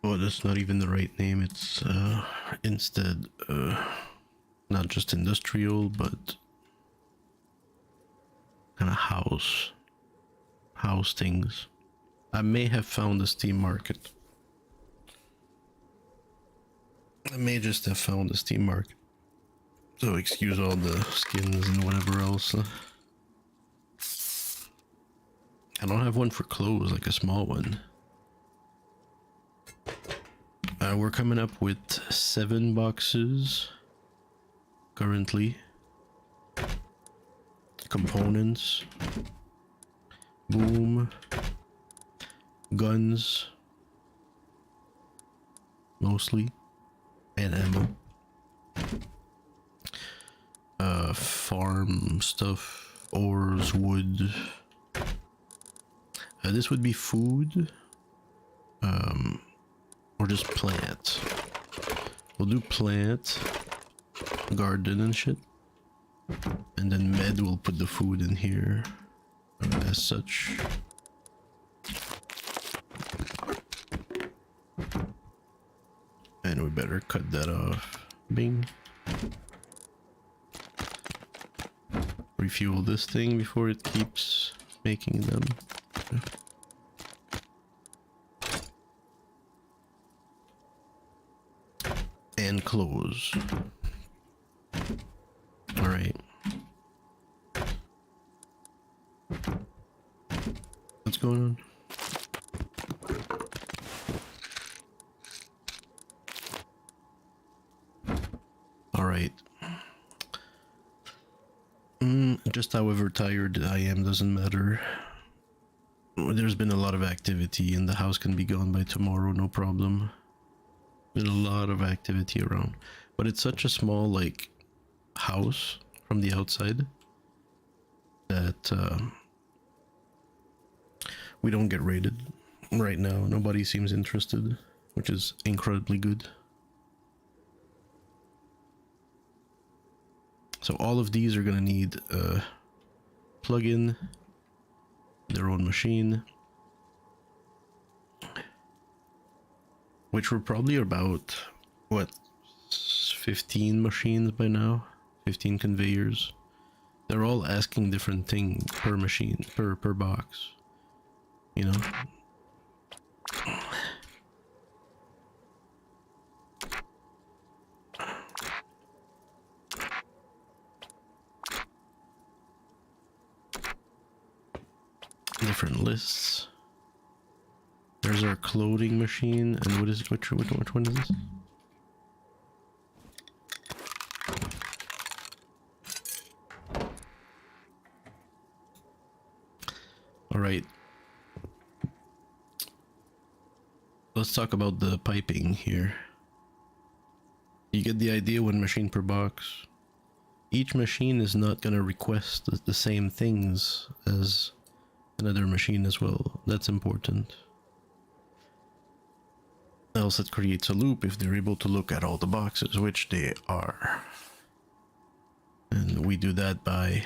Oh, that's not even the right name. It's instead not just industrial, but kind of house things. I may have found a Steam market. I may just have found a Steam market. So excuse all the skins and whatever else. I don't have one for clothes, like a small one. We're coming up with 7 boxes currently. Components. Boom. Guns. Mostly. And ammo. Farm stuff. Ores, wood. This would be food. Or just plant. We'll do plant, garden and shit. And then med will put the food in here as such. And we better cut that off. Bing. Refuel this thing before it keeps making them. And close. All right. What's going on? All right. Just however tired I am doesn't matter. There's been a lot of activity and the house can be gone by tomorrow, no problem. There's a lot of activity around, but it's such a small like house from the outside that we don't get raided right now. Nobody seems interested, which is incredibly good. So all of these are gonna need a plug-in, their own machine, which we're probably about, what, 15 machines by now? 15 conveyors. They're all asking different things per machine, per box. You know? Different lists. There's our clothing machine, and what is it? Which one is this? All right. Let's talk about the piping here. You get the idea. One machine per box. Each machine is not gonna request the same things as another machine as well. That's important. Else it creates a loop if they're able to look at all the boxes, which they are. And we do that by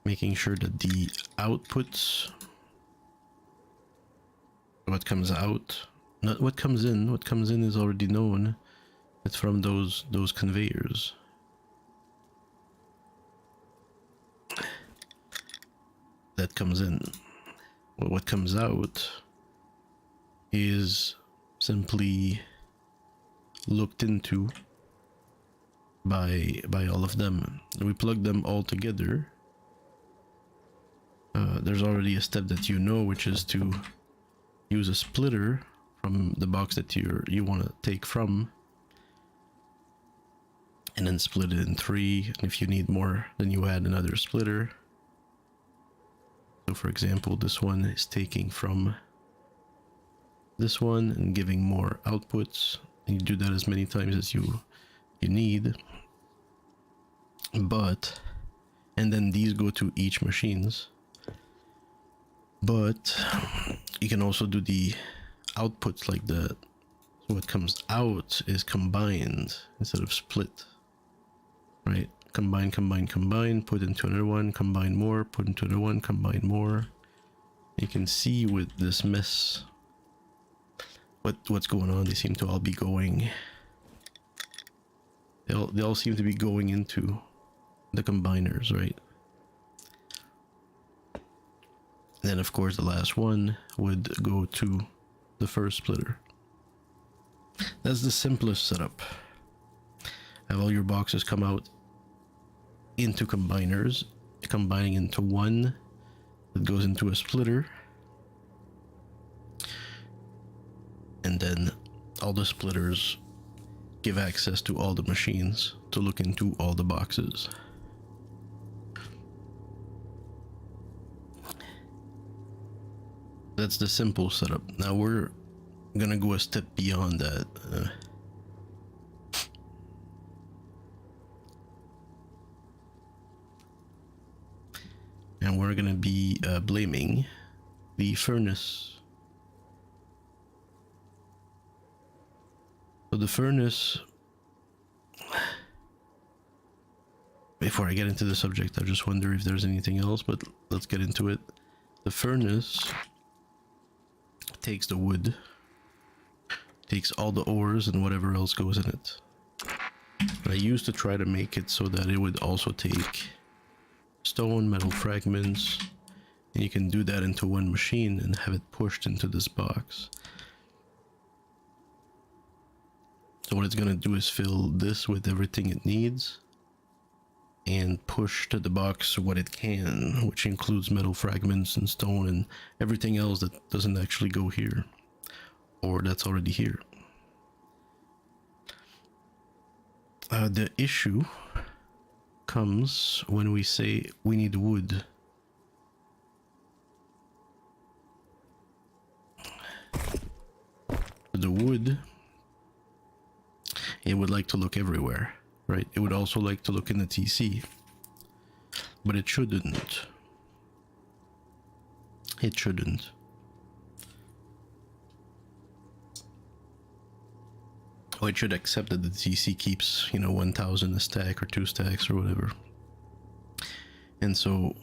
making sure that the outputs, what comes out, not what comes in. What comes in is already known. It's from those conveyors. That comes in. Well, what comes out is simply looked into by all of them. We plug them all together. There's already a step that you know, which is to use a splitter from the box that you want to take from, and then split it in 3. And if you need more, then you add another splitter. So for example, this one is taking from this one and giving more outputs, and you do that as many times as you need. But, and then these go to each machines. But you can also do the outputs like that. So what comes out is combined instead of split, right? Combine, put into another one, combine more, put into another one, combine more. You can see with this mess what's going on. They seem to all be going. They all seem to be going into the combiners, right? Then of course the last one would go to the first splitter. That's the simplest setup. Have all your boxes come out into combiners, combining into one that goes into a splitter, and then all the splitters give access to all the machines to look into all the boxes. That's the simple setup. Now we're gonna go a step beyond that. And we're gonna be blaming the furnace. So the furnace, before I get into the subject, I just wonder if there's anything else, but let's get into it. The furnace takes the wood, takes all the ores and whatever else goes in it. I used to try to make it so that it would also take stone, metal fragments, and you can do that into one machine and have it pushed into this box. So what it's gonna do is fill this with everything it needs and push to the box what it can, which includes metal fragments and stone and everything else that doesn't actually go here or that's already here. The issue comes when we say we need wood. The wood, it would like to look everywhere, right? It would also like to look in the TC, but it shouldn't. It shouldn't. Or it should accept that the TC keeps, 1,000 a stack or 2 stacks or whatever. And so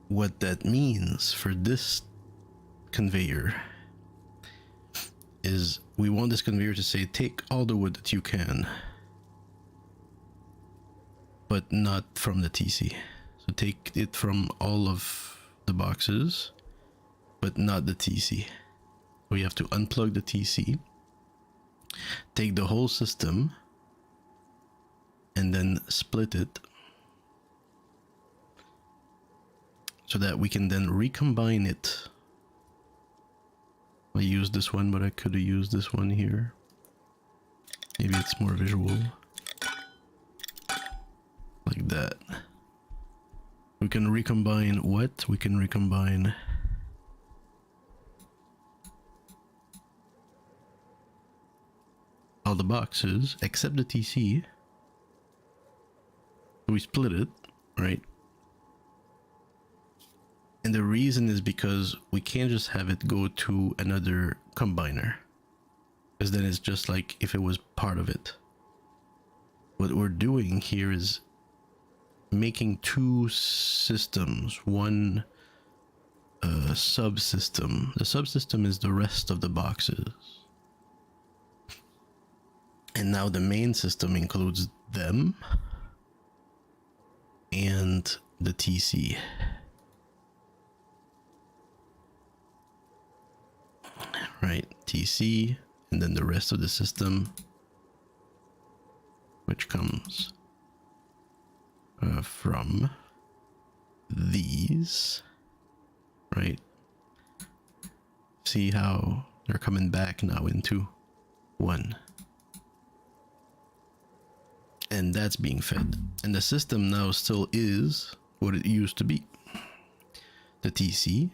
what that means for this conveyor is we want this conveyor to say, take all the wood that you can, but not from the TC. So take it from all of the boxes, but not the TC. We have to unplug the TC, take the whole system, and then split it so that we can then recombine it. I used this one, but I could have used this one here. Maybe it's more visual. Like that. We can recombine what? We can recombine all the boxes except the TC. We split it, right? And the reason is because we can't just have it go to another combiner, because then it's just like if it was part of it. What we're doing here is making 2 systems, one subsystem. The subsystem is the rest of the boxes. And now the main system includes them and the TC. Right, TC, and then the rest of the system, which comes from these, right? See how they're coming back now into one. And that's being fed. And the system now still is what it used to be. The TC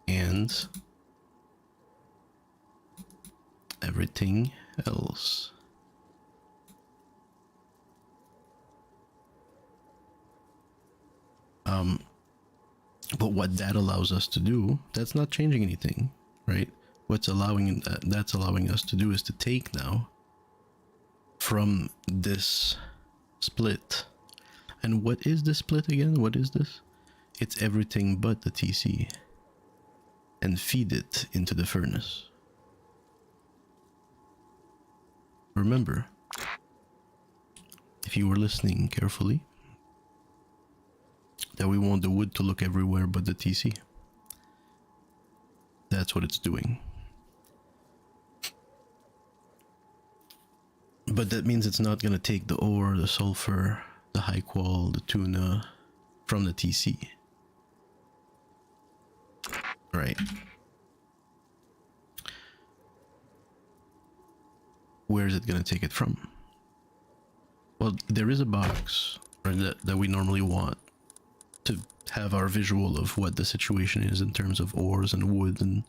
and everything else. But what that allows us to do, that's not changing anything, right? What's allowing that's allowing us to do is to take now from this split. And what is this split again? What is this? it's everything but the TC, and feed it into the furnace. Remember, if you were listening carefully, that we want the wood to look everywhere but the TC. That's what it's doing. But that means it's not going to take the ore, the sulfur, the high qual, the tuna from the TC. Right. Where is it going to take it from? Well, there is a box, right, that we normally want to have our visual of what the situation is in terms of ores and wood, and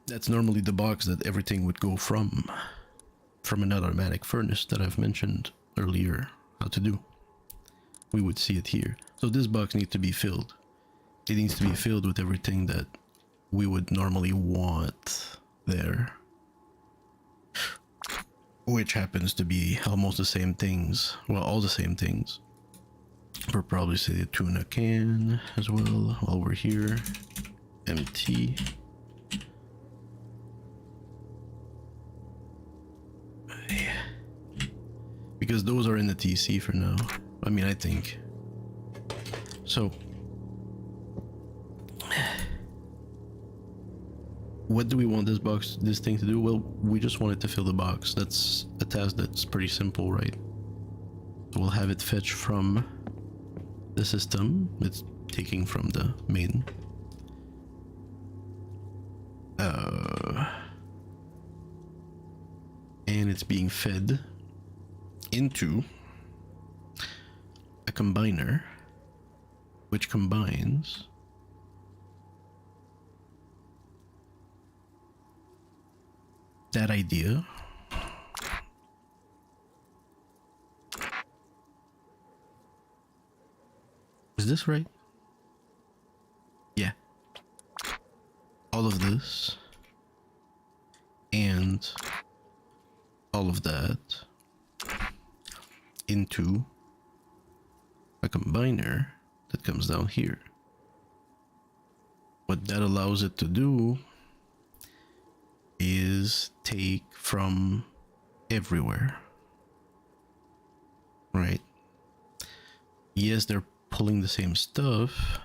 that's normally the box that everything would go from an automatic furnace that I've mentioned earlier how to do. We would see it here. So this box needs to be filled. It needs to be filled with everything that we would normally want there, which happens to be almost the same things. Well, all the same things. We'll probably say the tuna can as well while we're here. Empty. Yeah. Because those are in the TC for now. I mean, I think. So, what do we want this thing to do? Well, we just want it to fill the box. That's a task that's pretty simple, right? We'll have it fetch from the system. It's taking from the main. And it's being fed into a combiner, which combines that idea is this right? Yeah. All of this and all of that into a combiner that comes down here. What that allows it to do is take from everywhere, right? Yes, they're pulling the same stuff,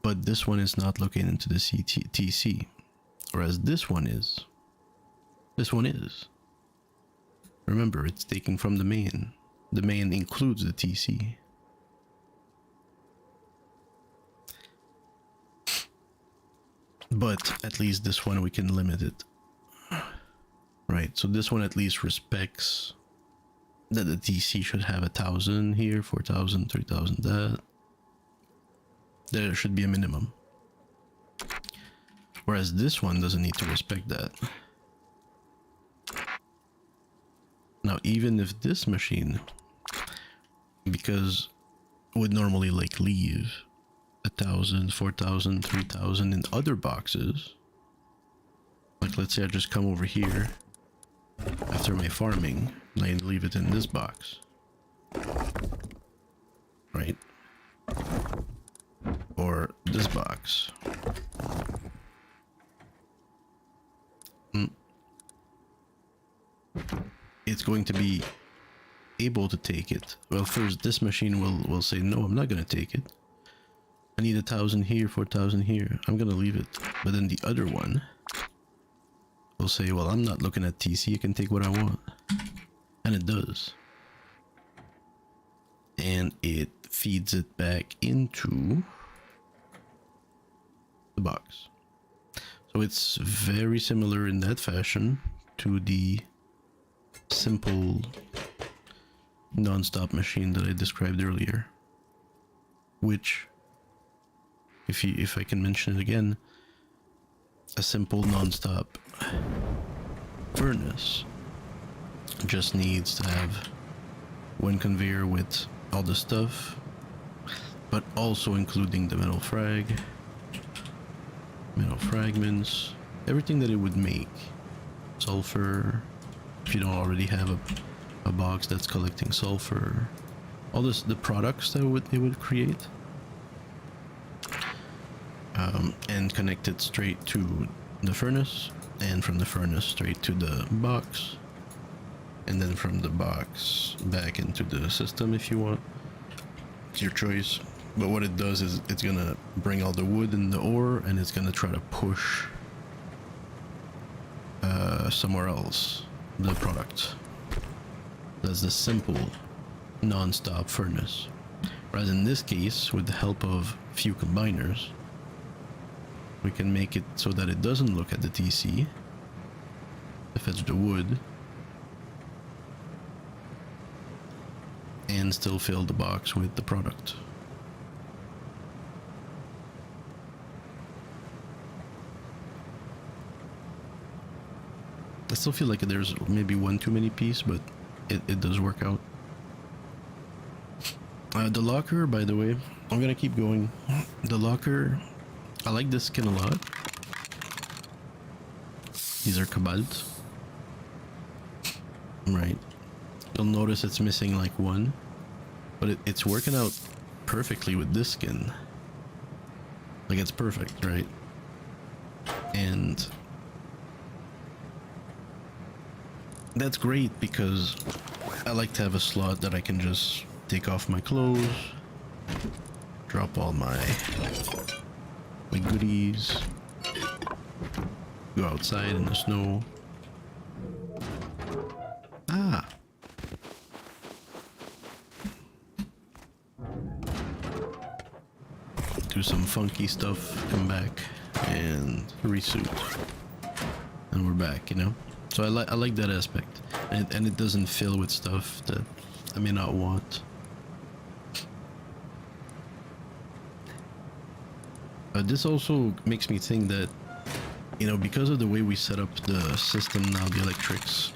but this one is not looking into the TC, whereas this one is. This one is. Remember, it's taking from the main. The main includes the TC. But at least this one we can limit it. Right, so this one at least respects that the TC should have 1,000 here, 4,000, 3,000 that. There should be a minimum. Whereas this one doesn't need to respect that. Now, even if this machine, because would normally like leave 1,000, 4,000, 3,000 in other boxes, like let's say I just come over here after my farming and I leave it in this box, right? Or this box. It's going to be able to take it. Well, first this machine will say, no, I'm not going to take it. I need 1,000 here, 4,000 here. I'm going to leave it. But then the other one will say, well, I'm not looking at TC. I can take what I want. And it does. And it feeds it back into the box. So it's very similar in that fashion to the simple non-stop machine that I described earlier, which, if I can mention it again, a simple non-stop furnace just needs to have one conveyor with all the stuff, but also including the metal fragments, everything that it would make. Sulfur, if you don't already have a box that's collecting sulfur, all the products that they would create, and connect it straight to the furnace, and from the furnace straight to the box, and then from the box back into the system if you want. It's your choice. But what it does is it's gonna bring all the wood and the ore, and it's gonna try to push somewhere else the product. That's the simple non-stop furnace. Whereas in this case, with the help of few combiners, we can make it so that it doesn't look at the TC to fetch the wood and still fill the box with the product. I still feel like there's maybe one too many piece, but it does work out. The locker, by the way, I'm gonna keep going. The locker, I like this skin a lot. These are cobalt. Right. You'll notice it's missing like one, but it's working out perfectly with this skin. Like, it's perfect, right? And that's great because I like to have a slot that I can just take off my clothes, drop all my goodies, go outside in the snow. Ah. Do some funky stuff, come back, and resuit. And we're back, you know? So I like that aspect. And it doesn't fill with stuff that I may not want. This also makes me think that, you know, because of the way we set up the system now, the electrics,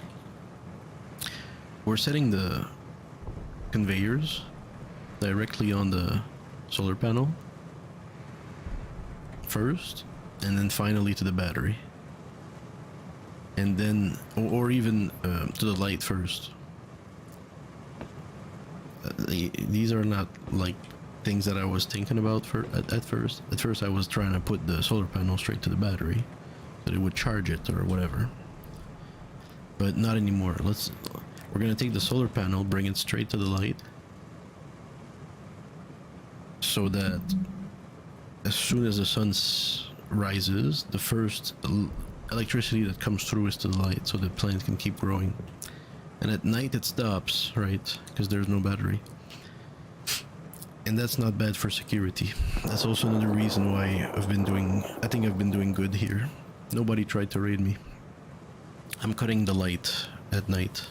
we're setting the conveyors directly on the solar panel first, and then finally to the battery, and then or even to the light first. These are not like things that I was thinking about at first. At first I was trying to put the solar panel straight to the battery so it would charge it or whatever, but not anymore. We're gonna take the solar panel, bring it straight to the light, so that as soon as the sun rises, the first electricity that comes through is to the light, so the plant can keep growing. And at night it stops, right? Because there's no battery. And that's not bad for security. That's also another reason why I think I've been doing good here. Nobody tried to raid me. I'm cutting the light at night,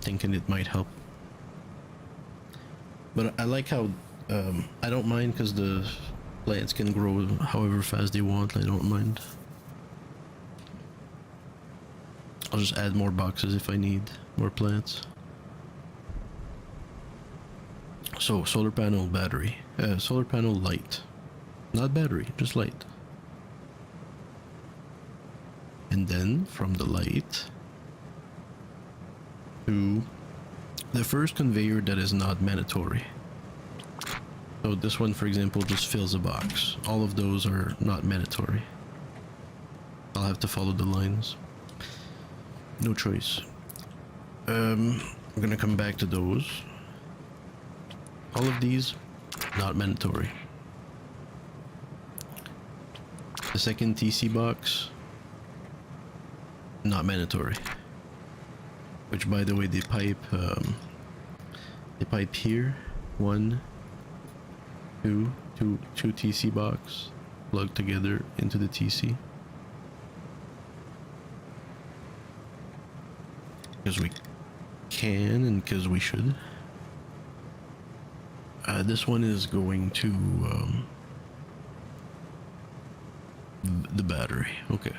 thinking it might help. But I like how I don't mind, because the plants can grow however fast they want. I don't mind. I'll just add more boxes if I need more plants. So solar panel, battery, solar panel, light, not battery, just light. And then from the light to the first conveyor that is not mandatory. So this one, for example, just fills a box. All of those are not mandatory. I'll have to follow the lines. No choice. I'm gonna come back to those. All of these, not mandatory. The second TC box, not mandatory. Which, by the way, they pipe here. One, two TC box plugged together into the TC. Because we can and because we should. This one is going to the battery. Okay.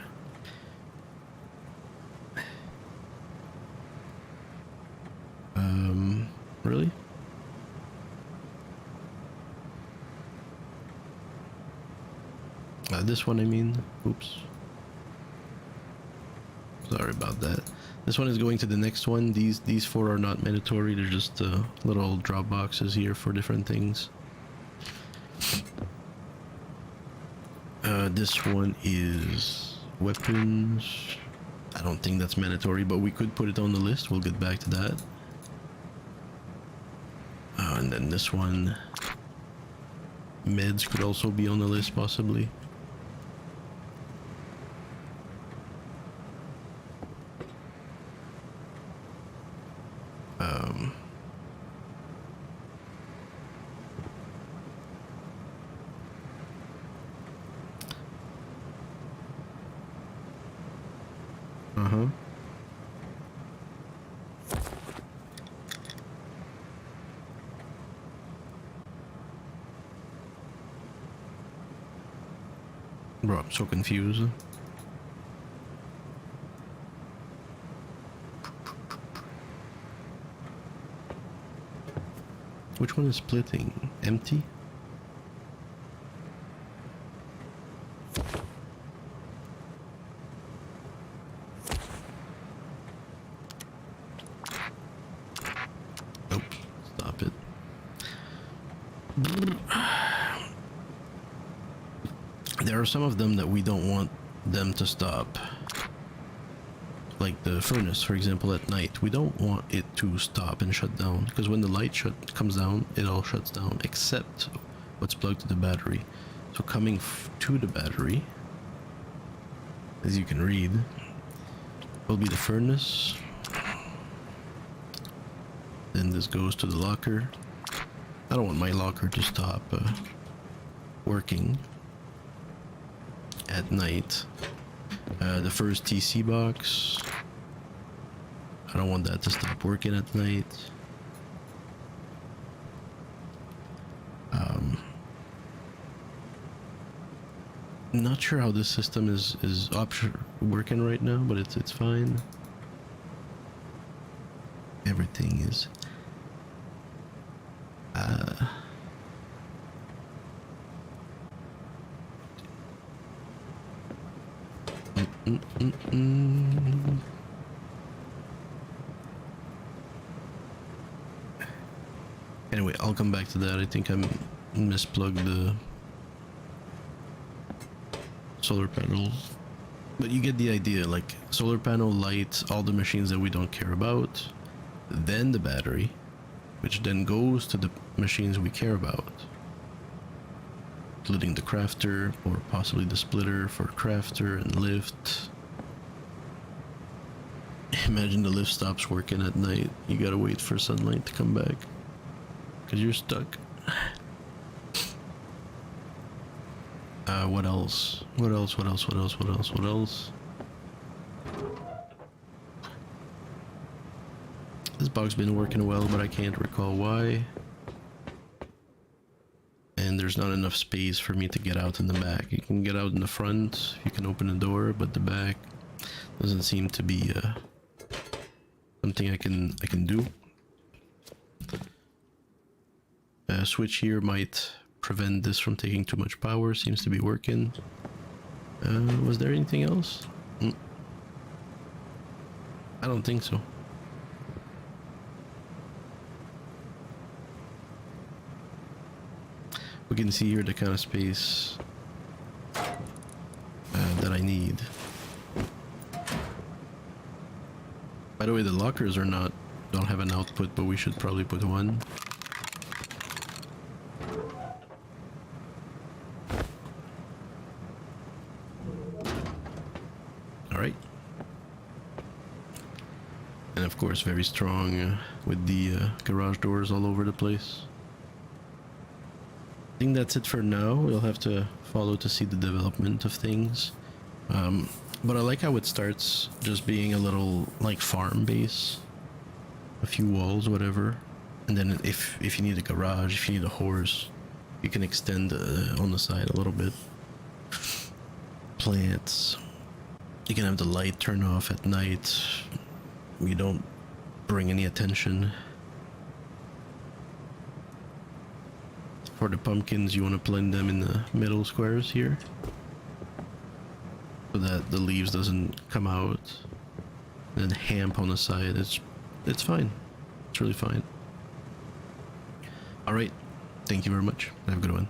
Really? This one, I mean. Oops. Sorry about that. This one is going to the next one. These four are not mandatory. They're just little drop boxes here for different things. This one is weapons. I don't think that's mandatory, but we could put it on the list. We'll get back to that. And then this one, meds could also be on the list possibly. Bro, I'm so confused. Which one is splitting? Empty? Nope. Stop it. There are some of them that we don't want them to stop. Like the furnace, for example, at night. We don't want it to stop and shut down, because when the light comes down, it all shuts down, except what's plugged to the battery. So coming to the battery, as you can read, will be the furnace. Then this goes to the locker. I don't want my locker to stop working at night. The first TC box, I don't want that to stop working at night. Not sure how this system is working right now, but it's fine. Everything is Anyway, I'll come back to that. I think I misplugged the solar panels, but you get the idea. Like solar panel lights all the machines that we don't care about, then the battery, which then goes to the machines we care about, including the crafter or possibly the splitter for crafter and lift. Imagine the lift stops working at night. You gotta wait for sunlight to come back because you're stuck. What else? What else? What else? What else? What else? What else? This box been working well, but I can't recall why. And there's not enough space for me to get out in the back. You can get out in the front, you can open the door, but the back doesn't seem to be something I can do. A switch here might prevent this from taking too much power. Seems to be working. Was there anything else? I don't think so. We can see here the kind of space that I need. By the way, the lockers don't have an output, but we should probably put one. Alright. And of course very strong with the garage doors all over the place. I think that's it for now. We'll have to follow to see the development of things. But I like how it starts just being a little like farm base. A few walls, whatever. And then if you need a garage, if you need a horse, you can extend on the side a little bit. Plants. You can have the light turn off at night. You don't bring any attention. For the pumpkins, you want to blend them in the middle squares here, so that the leaves doesn't come out and then hamp on the side. It's fine. It's really fine. All right. Thank you very much. Have a good one.